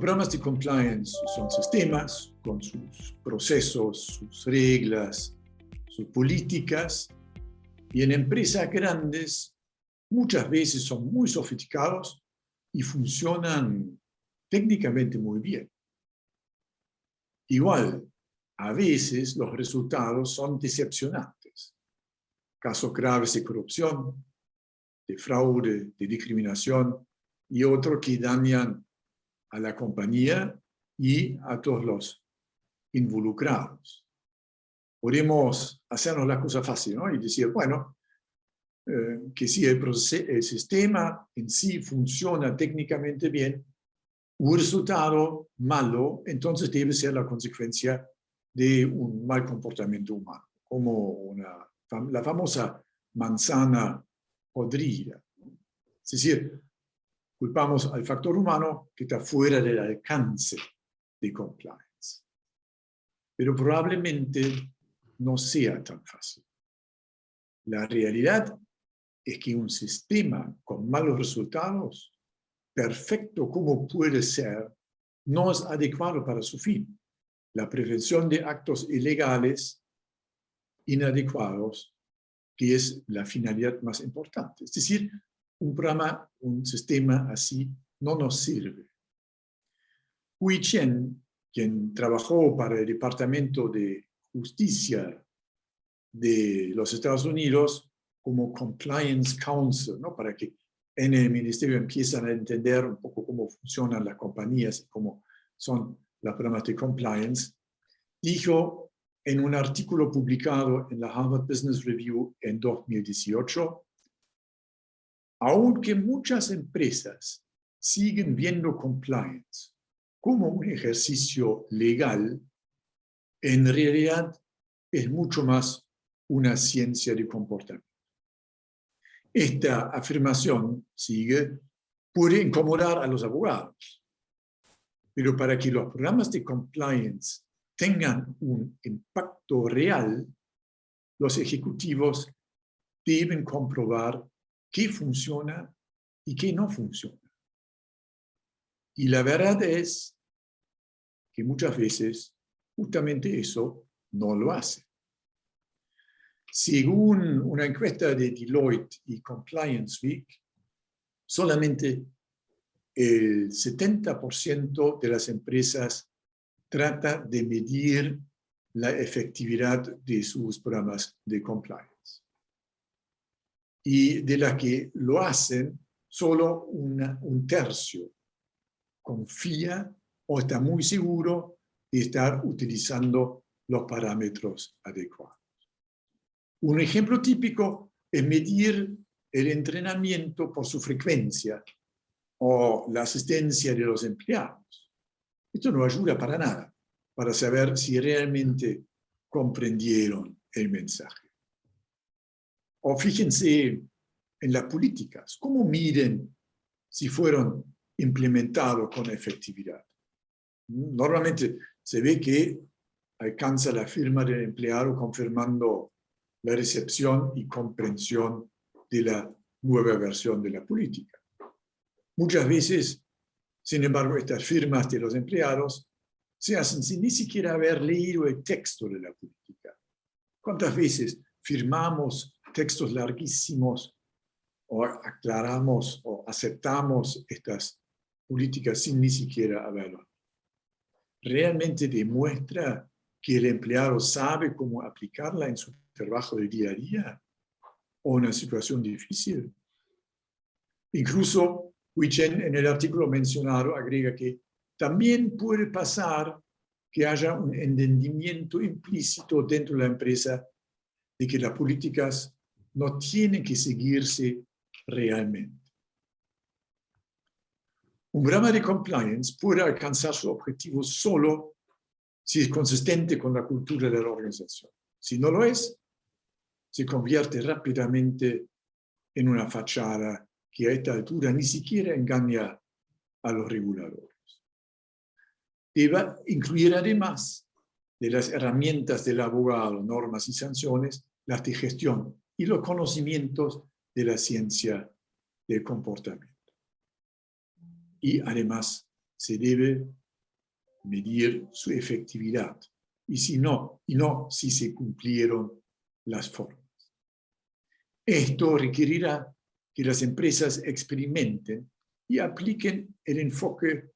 Programas de compliance son sistemas con sus procesos, sus reglas, sus políticas, y en empresas grandes muchas veces son muy sofisticados y funcionan técnicamente muy bien. Igual, a veces los resultados son decepcionantes. Casos graves de corrupción, de fraude, de discriminación y otros que dañan a la compañía y a todos los involucrados. Podemos hacernos la cosa fácil, ¿no? Y decir, bueno, que si el sistema en sí funciona técnicamente bien, un resultado malo, entonces debe ser la consecuencia de un mal comportamiento humano, como la famosa manzana podrida. Es decir, culpamos al factor humano que está fuera del alcance de compliance. Pero probablemente no sea tan fácil. La realidad es que un sistema con malos resultados, perfecto como puede ser, no es adecuado para su fin. La prevención de actos ilegales inadecuados, que es la finalidad más importante. Es decir, un programa, un sistema así no nos sirve. Hui Chen, quien trabajó para el Departamento de Justicia de los Estados Unidos como Compliance Counsel, ¿no? Para que en el ministerio empiezan a entender un poco cómo funcionan las compañías y cómo son los programas de compliance, dijo en un artículo publicado en la Harvard Business Review en 2018, aunque muchas empresas siguen viendo compliance como un ejercicio legal, en realidad es mucho más una ciencia de comportamiento. Esta afirmación, sigue, puede incomodar a los abogados, pero para que los programas de compliance tengan un impacto real, los ejecutivos deben comprobar qué funciona y qué no funciona. Y la verdad es que muchas veces justamente eso no lo hace. Según una encuesta de Deloitte y Compliance Week, solamente el 70% de las empresas trata de medir la efectividad de sus programas de compliance. Y de las que lo hacen, solo un tercio confía o está muy seguro de estar utilizando los parámetros adecuados. Un ejemplo típico es medir el entrenamiento por su frecuencia o la asistencia de los empleados. Esto no ayuda para nada para saber si realmente comprendieron el mensaje. O fíjense en las políticas, ¿cómo miden si fueron implementados con efectividad? Normalmente se ve que alcanza la firma del empleado confirmando la recepción y comprensión de la nueva versión de la política. Muchas veces, sin embargo, estas firmas de los empleados se hacen sin ni siquiera haber leído el texto de la política. ¿Cuántas veces firmamos textos larguísimos o aclaramos o aceptamos estas políticas sin ni siquiera haberlo? ¿Realmente demuestra que el empleado sabe cómo aplicarla en su trabajo del día a día o una situación difícil? Incluso Hui Chen en el artículo mencionado agrega que también puede pasar que haya un entendimiento implícito dentro de la empresa de que las políticas no tienen que seguirse realmente. Un programa de compliance puede alcanzar su objetivo solo si es consistente con la cultura de la organización. Si no lo es, se convierte rápidamente en una fachada que a esta altura ni siquiera engaña a los reguladores. Debe incluir además de las herramientas del abogado, normas y sanciones, las de gestión y los conocimientos de la ciencia del comportamiento. Y además se debe medir su efectividad y no si se cumplieron las formas. Esto requerirá que las empresas experimenten y apliquen el enfoque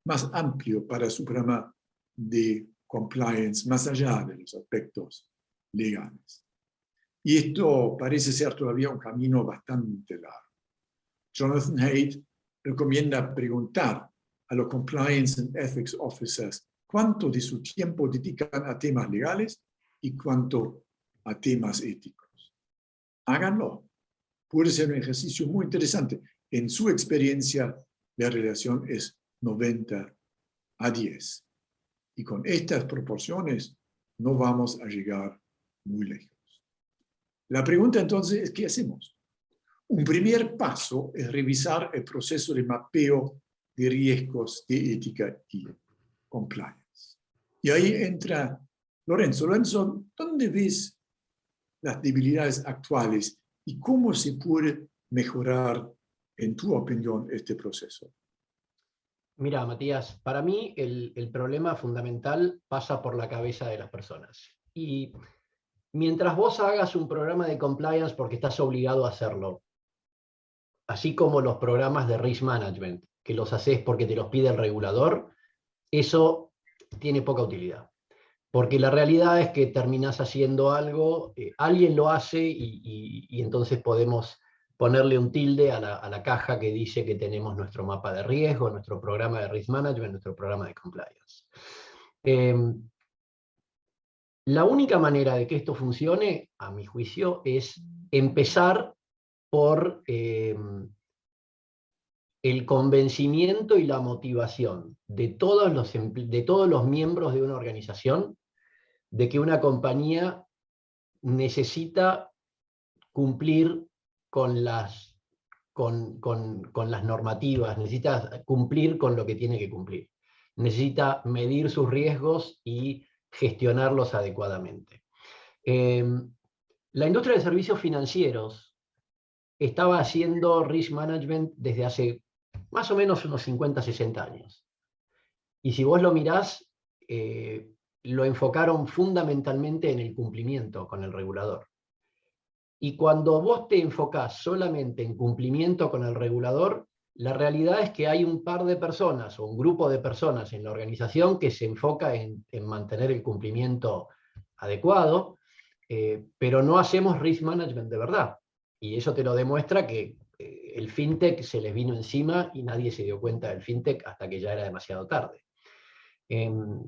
más amplio para su programa de compliance, más allá de los aspectos legales. Y esto parece ser todavía un camino bastante largo. Jonathan Haidt recomienda preguntar a los Compliance and Ethics Officers cuánto de su tiempo dedican a temas legales y cuánto a temas éticos. Háganlo. Puede ser un ejercicio muy interesante. En su experiencia, la relación es 90-10. Y con estas proporciones no vamos a llegar muy lejos. La pregunta entonces es, ¿qué hacemos? Un primer paso es revisar el proceso de mapeo de riesgos de ética y compliance. Y ahí entra Lorenzo. Lorenzo, ¿dónde ves las debilidades actuales y cómo se puede mejorar, en tu opinión, este proceso? Mira, Matías, para mí el problema fundamental pasa por la cabeza de las personas. Y mientras vos hagas un programa de compliance porque estás obligado a hacerlo, así como los programas de risk management, que los haces porque te los pide el regulador, eso tiene poca utilidad. Porque la realidad es que terminás haciendo algo, alguien lo hace y entonces podemos ponerle un tilde a la caja que dice que tenemos nuestro mapa de riesgo, nuestro programa de risk management, nuestro programa de compliance. La única manera de que esto funcione, a mi juicio, es empezar por el convencimiento y la motivación de todos los miembros de una organización de que una compañía necesita cumplir con las normativas, necesita cumplir con lo que tiene que cumplir. Necesita medir sus riesgos y gestionarlos adecuadamente. La industria de servicios financieros estaba haciendo risk management desde hace más o menos unos 50, 60 años. Y si vos lo mirás, lo enfocaron fundamentalmente en el cumplimiento con el regulador. Y cuando vos te enfocás solamente en cumplimiento con el regulador, la realidad es que hay un par de personas o un grupo de personas en la organización que se enfoca en mantener el cumplimiento adecuado, pero no hacemos risk management de verdad. Y eso te lo demuestra que el fintech se les vino encima y nadie se dio cuenta del fintech hasta que ya era demasiado tarde.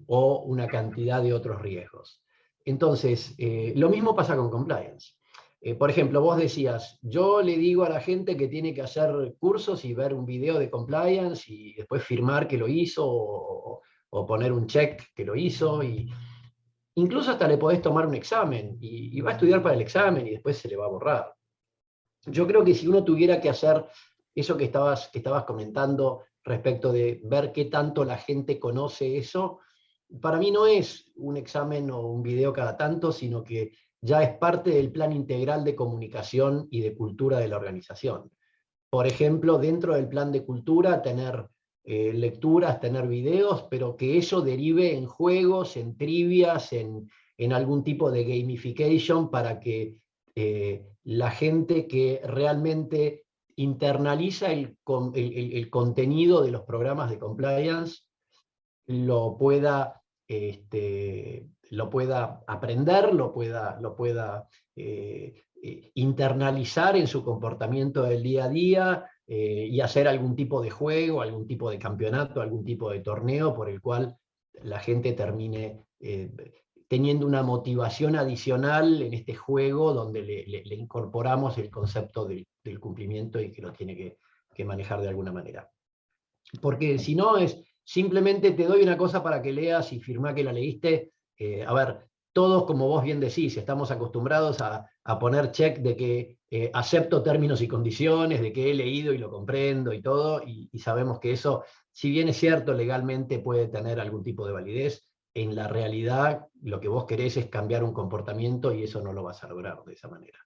O una cantidad de otros riesgos. Entonces, lo mismo pasa con compliance. Por ejemplo, vos decías, yo le digo a la gente que tiene que hacer cursos y ver un video de compliance y después firmar que lo hizo o poner un check que lo hizo. Y incluso hasta le podés tomar un examen y va a estudiar para el examen y después se le va a borrar. Yo creo que si uno tuviera que hacer eso que estabas comentando respecto de ver qué tanto la gente conoce eso, para mí no es un examen o un video cada tanto, sino que ya es parte del plan integral de comunicación y de cultura de la organización. Por ejemplo, dentro del plan de cultura, tener lecturas, tener videos, pero que eso derive en juegos, en trivias, en algún tipo de gamification para que la gente que realmente internaliza el contenido de los programas de compliance lo pueda aprender, lo pueda internalizar en su comportamiento del día a día y hacer algún tipo de juego, algún tipo de campeonato, algún tipo de torneo por el cual la gente termine teniendo una motivación adicional en este juego donde le incorporamos el concepto del cumplimiento y que lo tiene que manejar de alguna manera. Porque si no es simplemente te doy una cosa para que leas y firmá que la leíste. A ver, todos, como vos bien decís, estamos acostumbrados a poner check de que acepto términos y condiciones, de que he leído y lo comprendo y todo, y sabemos que eso, si bien es cierto, legalmente puede tener algún tipo de validez, en la realidad lo que vos querés es cambiar un comportamiento y eso no lo vas a lograr de esa manera.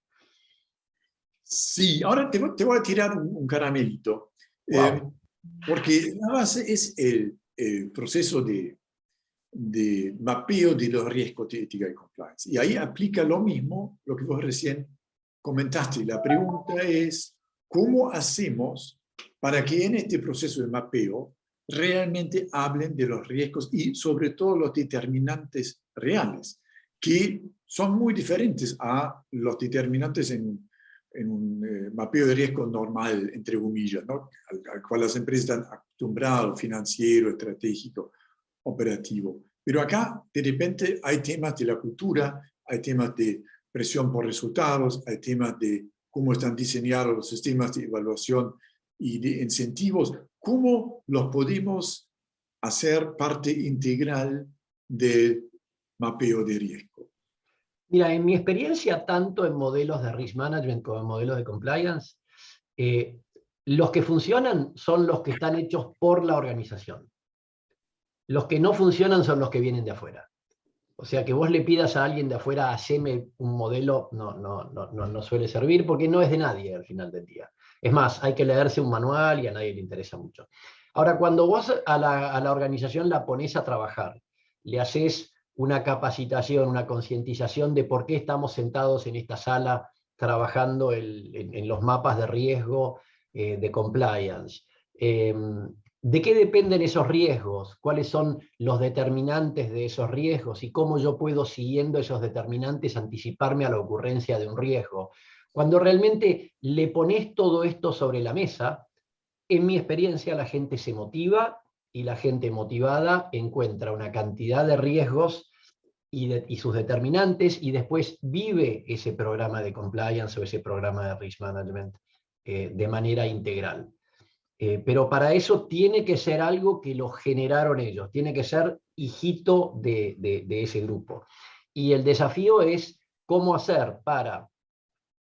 Sí, ahora te voy a tirar un caramelito. Wow. Porque la base es el proceso de mapeo de los riesgos de ética y compliance. Y ahí aplica lo mismo, lo que vos recién comentaste. La pregunta es, ¿cómo hacemos para que en este proceso de mapeo realmente hablen de los riesgos y sobre todo los determinantes reales, que son muy diferentes a los determinantes en un mapeo de riesgo normal, entre comillas, ¿no? al cual las empresas están acostumbradas, financiero, estratégico, operativo. Pero acá, de repente, hay temas de la cultura, hay temas de presión por resultados, hay temas de cómo están diseñados los sistemas de evaluación y de incentivos, cómo los podemos hacer parte integral del mapeo de riesgo. Mira, en mi experiencia, tanto en modelos de risk management como en modelos de compliance, los que funcionan son los que están hechos por la organización. Los que no funcionan son los que vienen de afuera. O sea, que vos le pidas a alguien de afuera, haceme un modelo, no suele servir porque no es de nadie al final del día. Es más, hay que leerse un manual y a nadie le interesa mucho. Ahora, cuando vos a la organización la ponés a trabajar, le haces una capacitación, una concientización de por qué estamos sentados en esta sala trabajando en los mapas de riesgo, de compliance. ¿De qué dependen esos riesgos? ¿Cuáles son los determinantes de esos riesgos? ¿Y cómo yo puedo, siguiendo esos determinantes, anticiparme a la ocurrencia de un riesgo? Cuando realmente le pones todo esto sobre la mesa, en mi experiencia la gente se motiva y la gente motivada encuentra una cantidad de riesgos y sus determinantes y después vive ese programa de compliance o ese programa de risk management de manera integral. Pero para eso tiene que ser algo que lo generaron ellos, tiene que ser hijito de ese grupo. Y el desafío es cómo hacer para,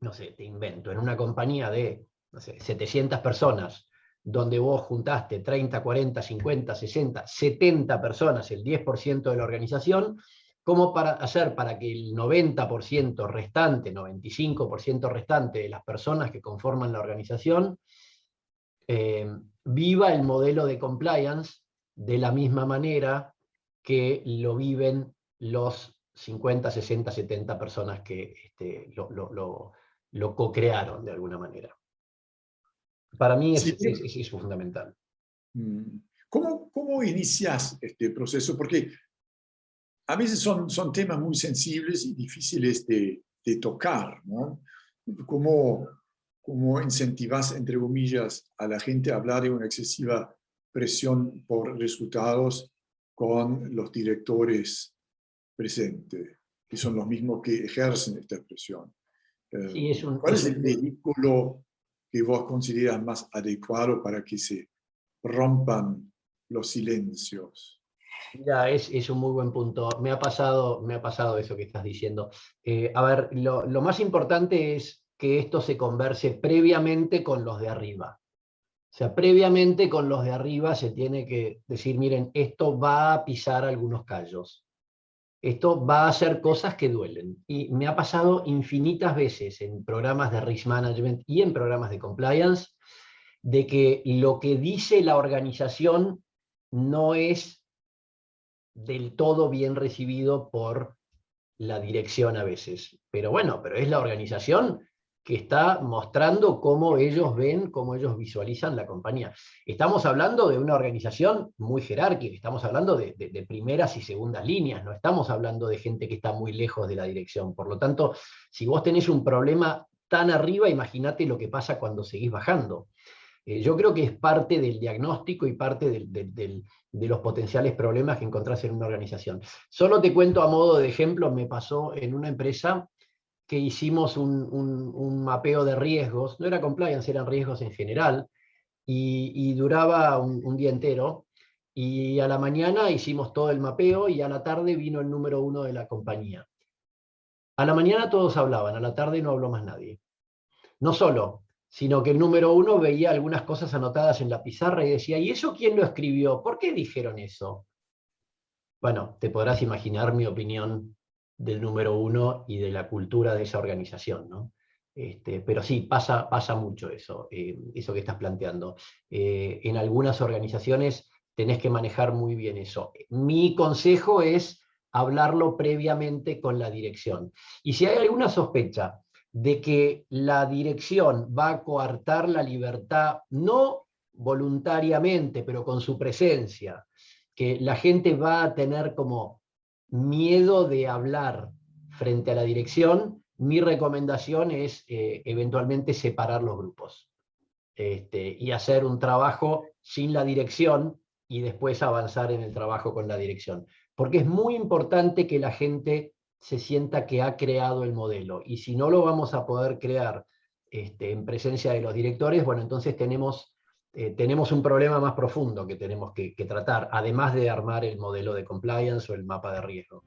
no sé, te invento, en una compañía de, no sé, 700 personas, donde vos juntaste 30, 40, 50, 60, 70 personas, el 10% de la organización, cómo para hacer para que el 90% restante, 95% restante de las personas que conforman la organización, viva el modelo de compliance de la misma manera que lo viven los 50, 60, 70 personas que lo co-crearon de alguna manera. Para mí Sí. es fundamental. ¿Cómo inicias este proceso? Porque a veces son temas muy sensibles y difíciles de tocar, ¿no? ¿Cómo incentivas, entre comillas, a la gente a hablar de una excesiva presión por resultados con los directores presentes, que son los mismos que ejercen esta presión? Sí, ¿Cuál es el vehículo que vos consideras más adecuado para que se rompan los silencios? Ya, es un muy buen punto. Me ha pasado eso que estás diciendo. A ver, lo más importante es que esto se converse previamente con los de arriba. O sea, previamente con los de arriba se tiene que decir, miren, esto va a pisar algunos callos. Esto va a hacer cosas que duelen. Y me ha pasado infinitas veces en programas de risk management y en programas de compliance, de que lo que dice la organización no es del todo bien recibido por la dirección a veces. Pero bueno, pero es la organización que está mostrando cómo ellos ven, cómo ellos visualizan la compañía. Estamos hablando de una organización muy jerárquica, estamos hablando de primeras y segundas líneas, no estamos hablando de gente que está muy lejos de la dirección. Por lo tanto, si vos tenés un problema tan arriba, imagínate lo que pasa cuando seguís bajando. Yo creo que es parte del diagnóstico y parte de los potenciales problemas que encontrás en una organización. Solo te cuento a modo de ejemplo, me pasó en una empresa que hicimos un mapeo de riesgos, no era compliance, eran riesgos en general, y duraba un día entero, y a la mañana hicimos todo el mapeo y a la tarde vino el número 1 de la compañía. A la mañana todos hablaban, a la tarde no habló más nadie. No solo, sino que el número 1 veía algunas cosas anotadas en la pizarra y decía, ¿y eso quién lo escribió? ¿Por qué dijeron eso? Bueno, te podrás imaginar mi opinión del número 1 y de la cultura de esa organización, ¿no? Pero sí, pasa mucho eso, eso que estás planteando. En algunas organizaciones tenés que manejar muy bien eso. Mi consejo es hablarlo previamente con la dirección. Y si hay alguna sospecha de que la dirección va a coartar la libertad, no voluntariamente, pero con su presencia, que la gente va a tener como miedo de hablar frente a la dirección, mi recomendación es eventualmente separar los grupos y hacer un trabajo sin la dirección y después avanzar en el trabajo con la dirección. Porque es muy importante que la gente se sienta que ha creado el modelo, y si no lo vamos a poder crear en presencia de los directores, bueno, entonces tenemos un problema más profundo que tenemos que tratar, además de armar el modelo de compliance o el mapa de riesgo.